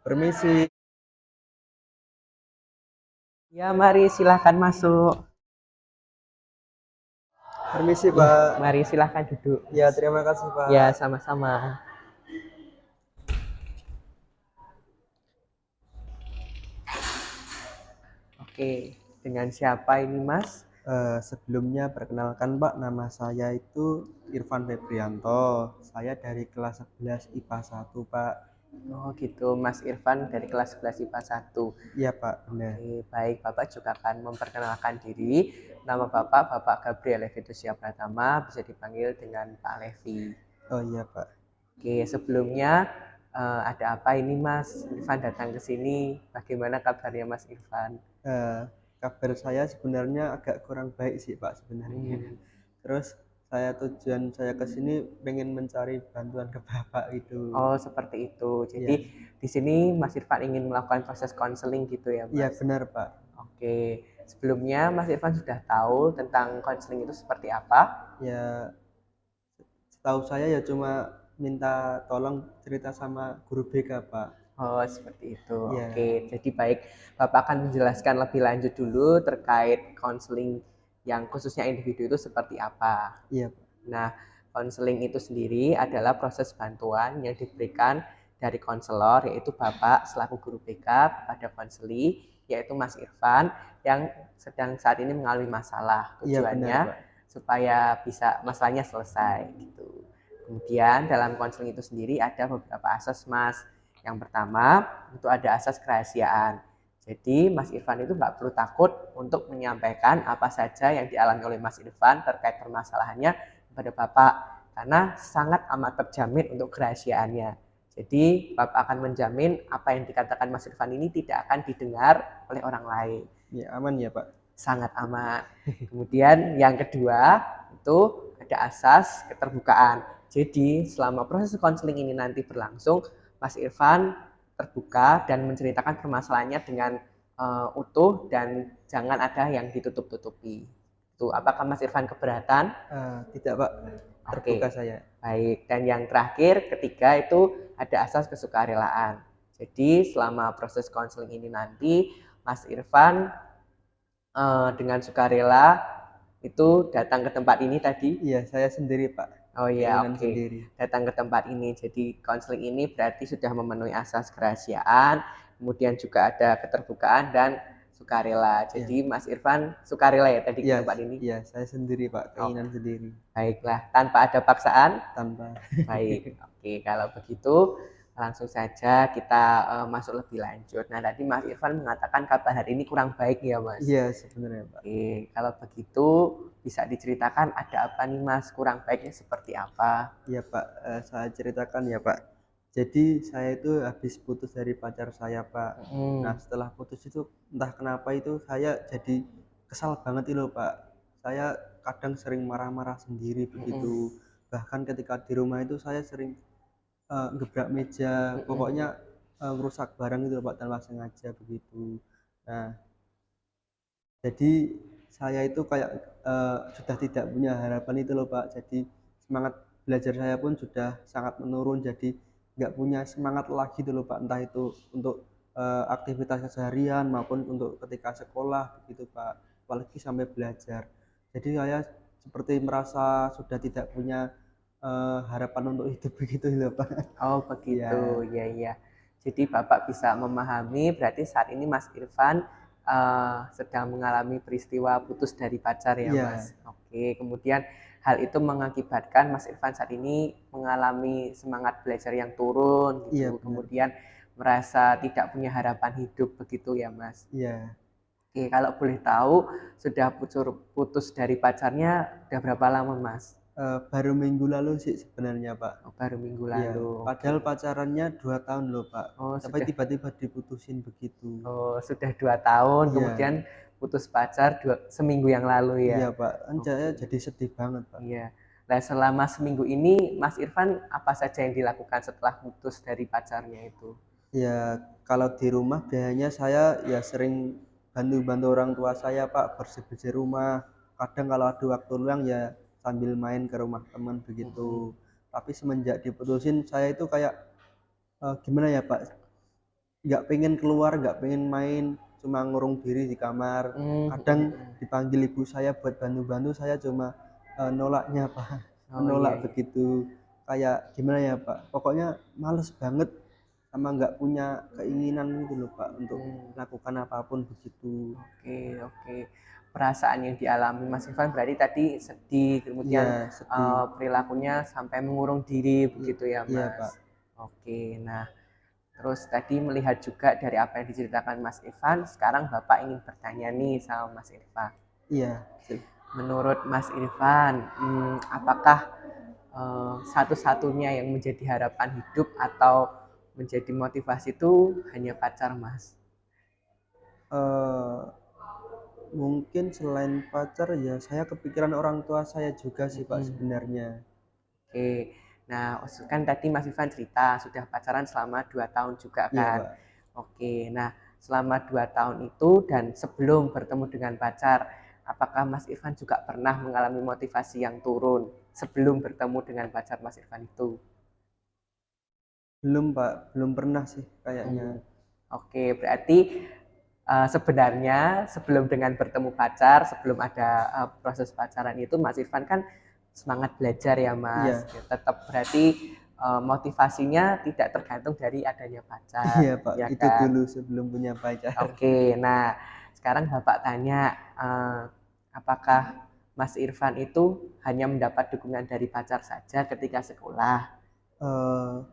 Permisi. Ya, mari silahkan masuk. Permisi, Ya, Pak. mari silahkan duduk. Ya, terima kasih, Ya, Pak. sama-sama. Oke, dengan siapa ini, Mas? Sebelumnya perkenalkan, Pak, nama saya itu Irfan Febrianto. Saya dari kelas 11 IPA 1, Pak. Oh, gitu, Mas Irfan dari kelas 11 IPA 1. Iya, Pak, benar. Oke, baik. Bapak juga akan memperkenalkan diri. Nama Bapak, Bapak Gabriel Levidusia Pratama, bisa dipanggil dengan Pak Levi. Oh iya, Pak. Oke, sebelumnya ada apa ini, Mas Irfan datang ke sini? Bagaimana kabarnya Mas Irfan? Eh, Kabar saya sebenarnya agak kurang baik sih, Pak, sebenarnya. Terus tujuan saya ke sini pengen mencari bantuan ke Bapak itu. Oh, seperti itu. Jadi Iya. di sini Mas Irfan ingin melakukan proses konseling gitu ya, Iya, Mas? benar, Pak. Oke. Sebelumnya Mas Irfan sudah tahu tentang konseling itu seperti apa? Ya, setahu saya ya cuma minta tolong cerita sama guru BK, Pak. Oh, seperti itu. Iya. Oke. Jadi baik, Bapak akan menjelaskan lebih lanjut dulu terkait konseling yang khususnya individu itu seperti apa. Iya, Pak. Nah, konseling itu sendiri adalah proses bantuan yang diberikan dari konselor, yaitu Bapak selaku guru BK kepada konseli, yaitu Mas Irfan, yang sedang saat ini mengalami masalah. Iya, benar, Tujuannya Pak. supaya bisa masalahnya selesai gitu. Kemudian dalam konseling itu sendiri ada beberapa asas, Mas. Yang pertama, itu ada asas kerahasiaan. Jadi Mas Irfan itu nggak perlu takut untuk menyampaikan apa saja yang dialami oleh Mas Irfan terkait permasalahannya kepada Bapak, karena sangat amat terjamin untuk kerahasiaannya. Jadi Bapak akan menjamin apa yang dikatakan Mas Irfan ini tidak akan didengar oleh orang lain. Ya, aman ya, Pak. Sangat aman. Kemudian yang kedua itu ada asas keterbukaan. Jadi selama proses konseling ini nanti berlangsung, Mas Irfan terbuka dan menceritakan permasalahannya dengan utuh dan jangan ada yang ditutup-tutupi. Itu apakah Mas Irfan keberatan? Tidak, Pak. Terbuka Oke, saya. baik. Dan yang terakhir, ketiga itu ada asas kesukarelaan. Jadi selama proses konseling ini nanti, Mas Irfan dengan sukarela itu datang ke tempat ini tadi. Iya, saya sendiri, Pak. Oh iya, Keinginan oke. sendiri. Datang ke tempat ini. Jadi konseling ini berarti sudah memenuhi asas kerahasiaan, kemudian juga ada keterbukaan dan sukarela. Iya. Jadi Mas Irfan sukarela ya tadi ke Iya, tempat ini. iya, saya sendiri, Pak. Oh, Keinginan sendiri. baiklah, tanpa ada paksaan. Tanpa. Baik, oke. Kalau begitu langsung saja kita masuk lebih lanjut. Nah, tadi Mas Irfan mengatakan kabar hari ini kurang baik ya, Mas. Iya, sebenarnya, Pak. Oke, kalau begitu bisa diceritakan ada apa nih, Mas? Kurang baiknya seperti apa? Iya, Pak. Saya ceritakan ya, Pak. Jadi saya itu habis putus dari pacar saya, Pak. Nah, Hmm. setelah putus itu entah kenapa itu saya jadi kesal banget itu, Pak. Saya kadang sering marah-marah sendiri begitu. Bahkan ketika di rumah itu saya sering gebrak meja, pokoknya ngerusak barang itu, Pak, tanpa sengaja begitu. Nah, jadi saya itu kayak sudah tidak punya harapan itu loh, Pak. Jadi semangat belajar saya pun sudah sangat menurun, jadi nggak punya semangat lagi tuh loh, Pak. Entah itu untuk aktivitas keseharian maupun untuk ketika sekolah begitu, Pak. Apalagi sampai belajar. Jadi saya seperti merasa sudah tidak punya harapan untuk hidup begitu loh, Pak. Oh, begitu. Iya, Ya, ya. Jadi Bapak bisa memahami berarti saat ini Mas Irfan sedang mengalami peristiwa putus dari pacar ya, iya, Mas. Oke, kemudian hal itu mengakibatkan Mas Irfan saat ini mengalami semangat belajar yang turun iya gitu. benar, Kemudian Pak. merasa tidak punya harapan hidup begitu ya, Mas. Iya. Oke, kalau boleh tahu sudah putus dari pacarnya udah berapa lama, Mas? Baru minggu lalu sih sebenarnya, Pak. Oh, baru minggu Iya, lalu. Oke. padahal pacarannya 2 tahun loh, Pak. Oh, Tapi sudah. tiba-tiba diputusin begitu. Oh, sudah 2 tahun, Iya, kemudian putus pacar seminggu yang lalu iya, ya. Pak. Kan saya Oke, jadi sedih banget, Pak. iya. Nah, selama seminggu ini Mas Irfan apa saja yang dilakukan setelah putus dari pacarnya itu? Ya, kalau di rumah biasanya saya ya sering bantu-bantu orang tua saya, Pak, bersih-bersih rumah. Kadang kalau ada waktu luang ya sambil main ke rumah teman begitu. Mm-mm. Tapi semenjak diputusin saya itu kayak gimana ya, Pak? nggak pengen keluar, nggak pengen main, cuma ngurung diri di kamar. Kadang dipanggil ibu saya buat bantu-bantu, saya cuma nolaknya Pak, Oh iya, menolak iya. begitu. Kayak gimana ya Pak, pokoknya males banget sama nggak punya keinginan gitu loh Pak untuk Hmm, melakukan apapun begitu. oke, oke. Perasaan yang dialami Mas Irfan berarti tadi sedih, Iya kemudian sedih. perilakunya sampai mengurung diri I- begitu ya iya Pak. Mas. Oke, nah terus tadi melihat juga dari apa yang diceritakan Mas Irfan, sekarang Bapak ingin bertanya nih sama Mas Irfan. Iya. Menurut Mas Irfan, apakah satu-satunya yang menjadi harapan hidup atau menjadi motivasi itu hanya pacar Mas? eh Mungkin selain pacar ya saya kepikiran orang tua saya juga sih Pak Mm-mm. sebenarnya. Oke, nah kan tadi Mas Irfan cerita sudah pacaran selama 2 tahun juga Iya kan? Pak. Oke, nah selama 2 tahun itu dan sebelum bertemu dengan pacar, apakah Mas Irfan juga pernah mengalami motivasi yang turun sebelum bertemu dengan pacar Mas Irfan itu? Belum Pak, belum pernah sih kayaknya. Hmm. Oke, berarti sebenarnya sebelum dengan bertemu pacar, sebelum ada proses pacaran itu, Mas Irfan kan semangat belajar ya Mas. Iya. Ya, tetap berarti motivasinya tidak tergantung dari adanya pacar, Iya Pak, ya itu kan? dulu sebelum punya pacar. Oke, nah sekarang Bapak tanya, apakah Mas Irfan itu hanya mendapat dukungan dari pacar saja ketika sekolah? Eh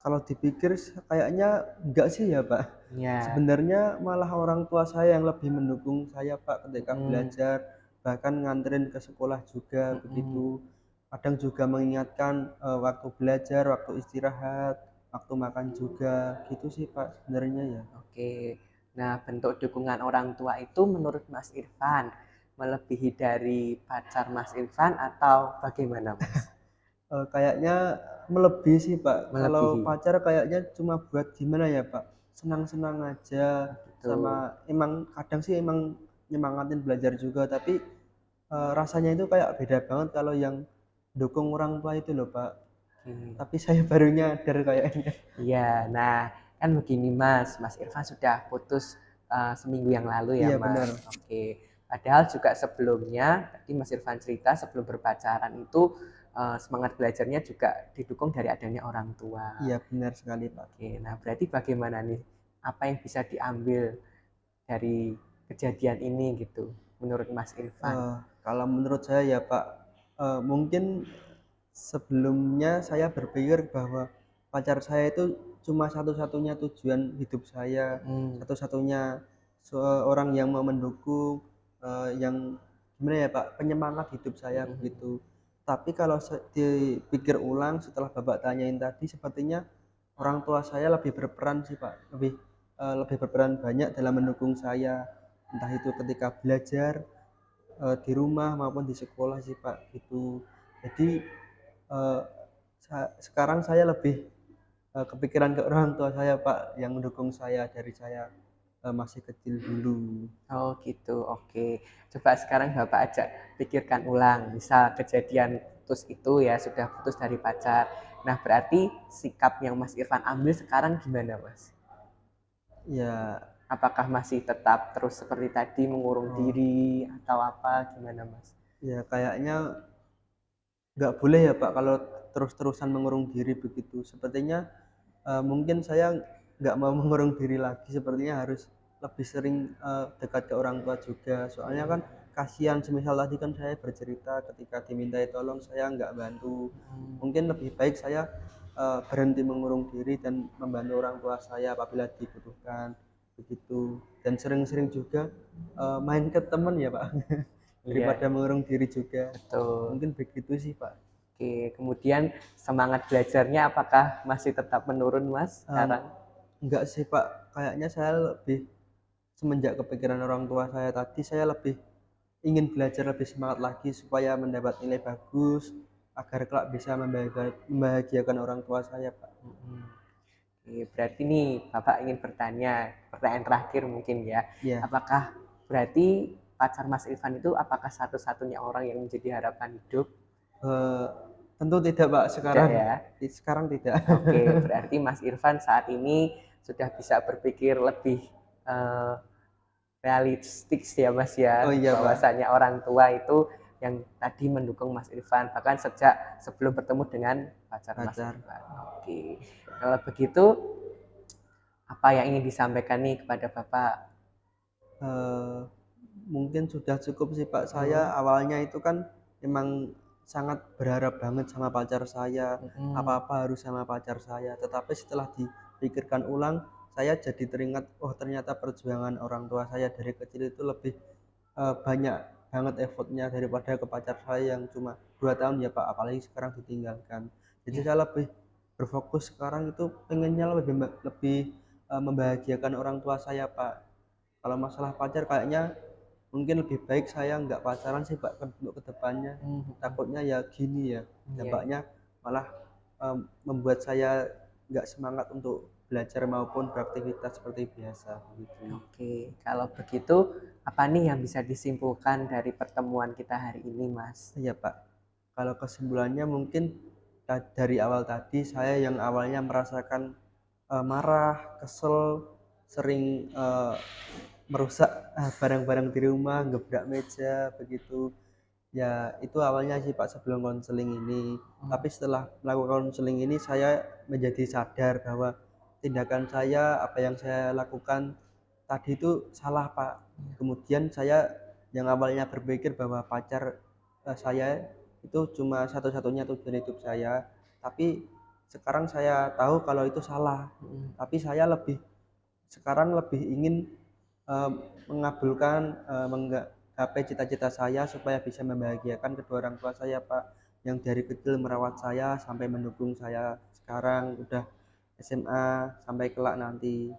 Kalau dipikir kayaknya enggak sih ya Pak. Ya. Sebenarnya malah orang tua saya yang lebih mendukung saya Pak ketika Mm-mm. belajar, bahkan nganterin ke sekolah juga Mm-mm. begitu. Kadang juga mengingatkan waktu belajar, waktu istirahat, waktu makan juga, gitu sih Pak sebenarnya ya. Oke, nah bentuk dukungan orang tua itu menurut Mas Irfan melebihi dari pacar Mas Irfan atau bagaimana Mas? Kayaknya melebihi sih Pak. Kalau Melebihi, pacar kayaknya cuma buat gimana ya Pak? Senang-senang aja, sama gitu. emang kadang sih emang nyemangatin belajar juga, tapi rasanya itu kayak beda banget kalau yang dukung orang tua itu loh Pak. Oke. Tapi saya baru nyadar kayaknya. Iya, nah kan begini Mas, Mas Irfan sudah putus seminggu yang lalu ya Iya benar. Mas. Oke, padahal juga sebelumnya tadi Mas Irfan cerita sebelum berpacaran itu semangat belajarnya juga didukung dari adanya orang tua. Iya benar sekali Pak. Oke, nah berarti bagaimana nih? Apa yang bisa diambil dari kejadian ini gitu, menurut Mas Irfan? Kalau menurut saya ya Pak, mungkin sebelumnya saya berpikir bahwa pacar saya itu cuma satu-satunya tujuan hidup saya, Hmm, satu-satunya seorang yang mau mendukung, yang gimana ya Pak, penyemangat hidup saya hmm, begitu. Tapi kalau dipikir ulang setelah Bapak tanyain tadi, sepertinya orang tua saya lebih berperan sih Pak, lebih berperan banyak dalam mendukung saya, entah itu ketika belajar, di rumah maupun di sekolah sih Pak, gitu. Jadi eh, sekarang saya lebih kepikiran ke orang tua saya Pak yang mendukung saya dari saya masih kecil dulu. oh gitu, oke. Coba sekarang Bapak ajak pikirkan ulang, misal kejadian putus itu ya sudah putus dari pacar. Nah berarti sikap yang Mas Irfan ambil sekarang gimana Mas? Ya, Apakah masih tetap terus seperti tadi mengurung oh, diri atau apa gimana Mas? ya kayaknya nggak boleh ya Pak kalau terus-terusan mengurung diri begitu. Sepertinya mungkin saya nggak mau mengurung diri lagi, sepertinya harus lebih sering dekat ke orang tua juga. Soalnya kan kasihan, semisal tadi kan saya bercerita ketika dimintai tolong saya nggak bantu. Hmm, Mungkin lebih baik saya berhenti mengurung diri dan membantu orang tua saya apabila dibutuhkan begitu. Dan sering-sering juga main ke teman ya Pak, iya, daripada mengurung diri juga. betul. Mungkin begitu sih Pak. Oke, kemudian semangat belajarnya apakah masih tetap menurun, Mas, Em, sekarang? Enggak sih Pak, kayaknya saya lebih semenjak kepikiran orang tua saya tadi, saya lebih ingin belajar lebih semangat lagi supaya mendapat nilai bagus agar kelak bisa membahagiakan orang tua saya Pak. Mhm. Oke, berarti nih Bapak ingin bertanya, pertanyaan terakhir mungkin ya. Ya, Apakah berarti pacar Mas Irfan itu apakah satu-satunya orang yang menjadi harapan hidup? eh, tentu tidak Pak, Tidak sekarang ya? sekarang tidak. Oke, berarti Mas Irfan saat ini sudah bisa berpikir lebih realistik ya Mas ya, Oh iya, Pak. bahwasanya orang tua itu yang tadi mendukung Mas Irfan bahkan sejak sebelum bertemu dengan pacar Mas Pacar. Irfan. Oke, kalau begitu apa yang ingin disampaikan nih kepada Bapak? Eh, mungkin sudah cukup sih Pak. Saya awalnya itu kan memang sangat berharap banget sama pacar saya, apa-apa harus sama pacar saya. Tetapi setelah dipikirkan ulang, saya jadi teringat, oh ternyata perjuangan orang tua saya dari kecil itu lebih banyak banget effortnya daripada ke pacar saya yang cuma 2 tahun ya Pak, apalagi sekarang ditinggalkan. Jadi saya lebih berfokus sekarang itu pengennya lebih membahagiakan orang tua saya Pak. Kalau masalah pacar kayaknya mungkin lebih baik saya nggak pacaran sih Pak untuk kedepannya. Takutnya ya gini ya, dampaknya malah membuat saya nggak semangat untuk belajar maupun beraktivitas seperti biasa begitu. Oke, kalau begitu apa nih yang bisa disimpulkan dari pertemuan kita hari ini, Mas? Iya Pak, kalau kesimpulannya mungkin dari awal tadi saya yang awalnya merasakan marah, kesel, sering merusak barang-barang di rumah, gebrak meja begitu. Ya itu awalnya sih Pak sebelum konseling ini. Tapi setelah melakukan konseling ini saya menjadi sadar bahwa tindakan saya, apa yang saya lakukan tadi itu salah Pak. Kemudian saya yang awalnya berpikir bahwa pacar saya itu cuma satu-satunya tujuan hidup saya, tapi sekarang saya tahu kalau itu salah. Tapi saya sekarang lebih ingin mengabulkan menggapai cita-cita saya supaya bisa membahagiakan kedua orang tua saya Pak, yang dari kecil merawat saya sampai mendukung saya sekarang udah SMA sampai kelak nanti.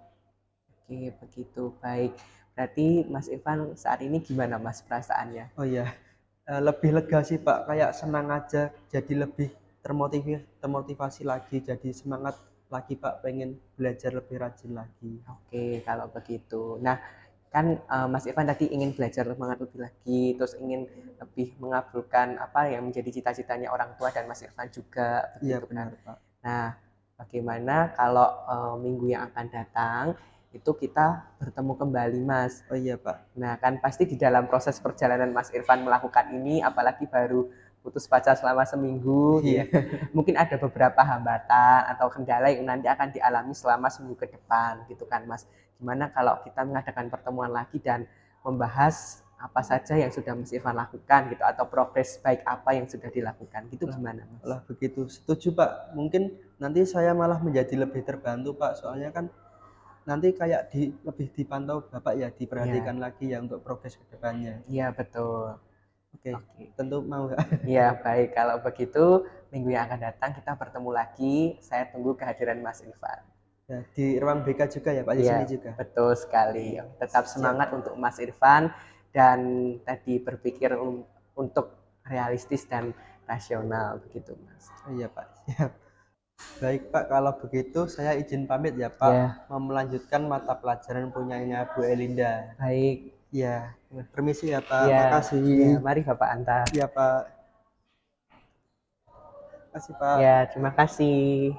Oke, begitu. Baik. Berarti Mas Irfan saat ini gimana Mas perasaannya? Oh iya, lebih lega sih Pak, kayak senang aja, jadi lebih termotivasi lagi, jadi semangat lagi Pak, pengen belajar lebih rajin lagi. Oke, kalau begitu. Nah, kan Mas Irfan tadi ingin belajar semangat lebih lagi, terus ingin lebih mengabulkan apa yang menjadi cita-citanya orang tua dan Mas Irfan juga, Iya begitu kan? benar Pak. Nah, bagaimana kalau minggu yang akan datang itu kita bertemu kembali, Mas? Oh iya Pak. Nah, kan pasti di dalam proses perjalanan Mas Irfan melakukan ini, apalagi baru putus pacar selama seminggu, Iya. ya. Mungkin ada beberapa hambatan atau kendala yang nanti akan dialami selama seminggu ke depan, gitu kan, Mas. Gimana kalau kita mengadakan pertemuan lagi dan membahas apa saja yang sudah Mas Irfan lakukan gitu atau progres baik apa yang sudah dilakukan gitu gimana Mas? Lah begitu, setuju Pak. Mungkin nanti saya malah menjadi lebih terbantu Pak, soalnya kan nanti kayak lebih dipantau Bapak ya, diperhatikan lagi ya untuk progres ke depannya. Iya betul. Oke, Oke. tentu mau Kak. Iya baik, kalau begitu minggu yang akan datang kita bertemu lagi. Saya tunggu kehadiran Mas Irfan. Ya, di ruang BK juga ya Pak, di Iya sini juga. betul sekali. Tetap semangat untuk Mas Irfan dan tadi berpikir untuk realistis dan rasional begitu Mas. Oh iya Pak, siap. Baik Pak, kalau begitu saya izin pamit ya Pak, Ya. mau melanjutkan mata pelajaran punyanya Bu Elinda. Baik. Ya, permisi ya Pak, Ya, makasih. ya, mari Bapak antar. Iya Pak. Makasih Pak. Ya, terima kasih.